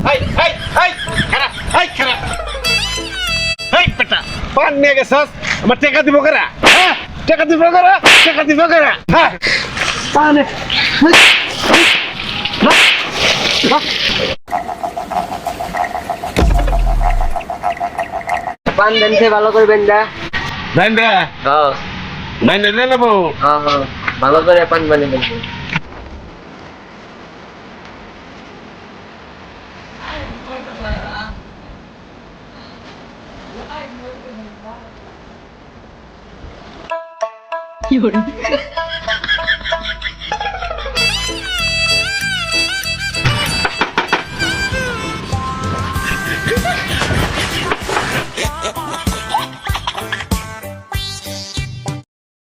High high high খারাপ high খারাপ high বেটা পান নিয়ে গেছস আমার টাকা দিব কারা হ্যাঁ টাকা দিব কারা হ্যাঁ পানে পান দেন সে ভালো করবেন দা নাই না হ্যাঁ নাই না নেবো হ্যাঁ হ্যাঁ ভালো করে পান বানিয়ে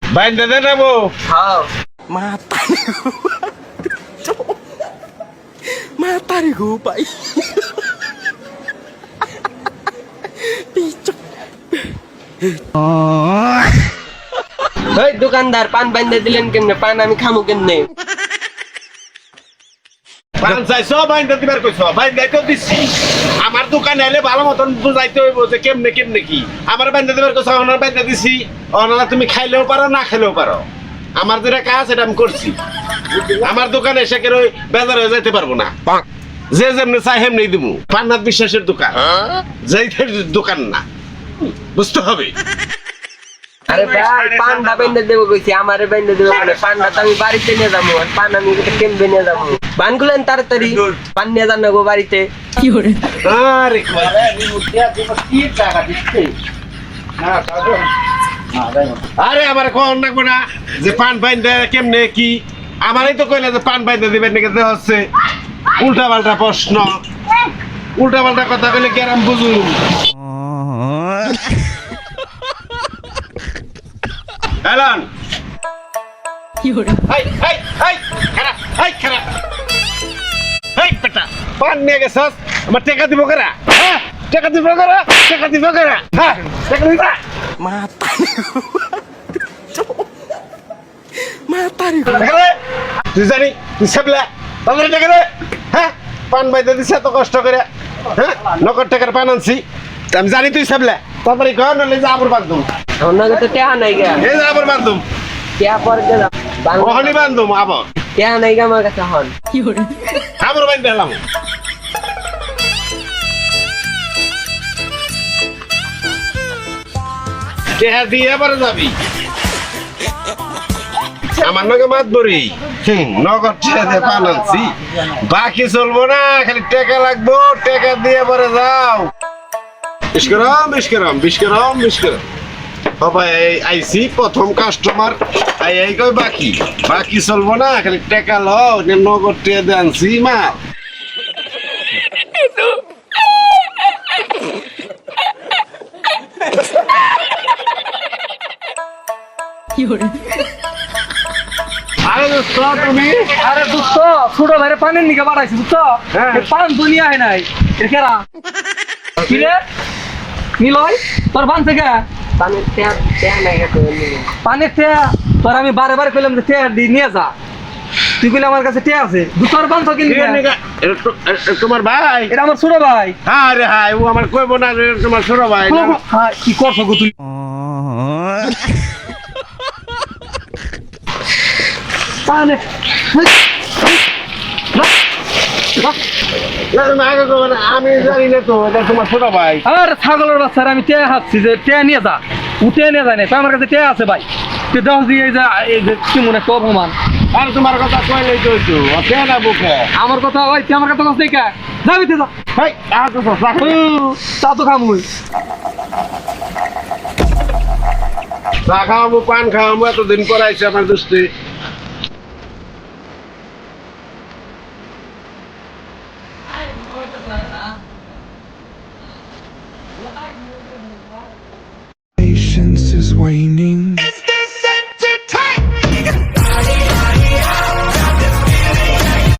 বাইন্দা দে নেবো হ্যাঁ Matari ko pa. ওই দোকানদার পান বাইন্দা দিলেন কেমনে পান আমি খামু কেমনে পান চাইছো বাইন্দা দিবার কইছো বাইন্দা তো দিছি আমার দোকানে এলে ভালো মতন বুঝাইতে হইব যে কেমনে কি আমার বাইন্দা দিবার কইছো ওনার বাইন্দা দিছি ওনারা তুমি খাইলেও পারো না খাইলেও পারো আমার যেটা কাজ সেটা আমি করছি আমার দোকানে এসে কেন বেজার হয়ে যাইতে পারবো না যে যেমনি চাই হেমনি দিব পান্নাথ বিশ্বাসের দোকান যেই দোকান না বুঝতে হবে আরে ভাই পানটা বাইন্দা দেবো কইছি আমারে বাইন্দা দেবো মানে পানটা তো আমি বাড়িতে নিয়ে যাবো আর পান আমি কেমবে নিয়ে যাবো পান গুলেন তাড়াতাড়ি পান নিয়ে যান না গো বাড়িতে কি করে আরে কি টাকা দিচ্ছে আরে আমার কোন রাখবো না যে পান বাইন্দা কেমনে কি আমারই তো কইলে যে পান বাইন্দা দিবেন নাকি যে হচ্ছে উল্টা পাল্টা প্রশ্ন উল্টা পাল্টা কথা কইলে কি আর আমি বুঝুন এলান হাই হাই হাই খারাপ হাই খারাপ হাই বেটা পান নিয়ে গেছস আমার টাকা দিব কারা হ্যাঁ টাকা দিব কারা হ্যাঁ টাকা দিব Matari ko. তুই জানি তুই সাবলা তাহলে টাকা দে হ্যাঁ পান বাইতে দিছে এত কষ্ট করে হ্যাঁ নগদ টাকার পান আনছি আমি জানি তুই সাবলা তাড়াতাড়ি কর নলে যা আবার বাঁধুম ওনাকে তো টেহা নাই গা এই যা আবার বাঁধুম টেহা পরে দে ওখানে বাঁধুম আবার টেহা নাই গা আমার কাছে হন আবার বাঁধতে এলাম টেহা দিয়ে আবার যাবি আমার নাকি মাত বরি নগদ টেহা দিয়ে পান আনছি বাকি চলবো না খালি টাকা লাগবো টাকা দিয়ে পরে যাও বিস্করাম বাবা এই আইসি প্রথম কাস্টমার এই কই বাকি চলবো না খালি টাকা লও নগদ টেহা দিয়ে আনছি মা আরে দোস্ত তুমি আরে দোস্ত ছোট ভাইরে পানের নিকে বাড়াইছি বুঝছো হ্যাঁ। পান দুনিয়া হয় নাই এরা কি রে নিলয় তোর পান থেকে পানের টেহা নাই গা পানের টেয়া তোর আমি বারে বারে কইলাম যে টেয়া দি নিয়ে যা তুই কইলে আমার কাছে টেয়া আছে দুটোর পান তো কিনবি তোমার ভাই এটা আমার ছোট ভাই আরে হাই ও আমার কইব না যে তোমার ছোট ভাই না। হ্যাঁ কি করছো গো তুই পানে না, তুমি আগে কইবে না, আমি জানি না তো এটা তোমার ছোট ভাই আরে ছাগলের বাচ্চারা আমি টেয়া হাঁটছি যে টেয়া নিয়ে যা উঠে নিয়ে যায় না তো আমার কাছে টেয়া আছে ভাই তুই দশ দিয়ে এই যে কি মনে একটা অপমান আর তোমার কথা কইলেই তো হইতো কে না বুকে আমার কথা ওই তুই আমার কথা কষ্ট কে যাবি তুই যা হাই আজ তো তা তো খামুই চা খাওয়াবো পান খাওয়াবো এতদিন পর আইসে আমার দোস্তি Patience is waning.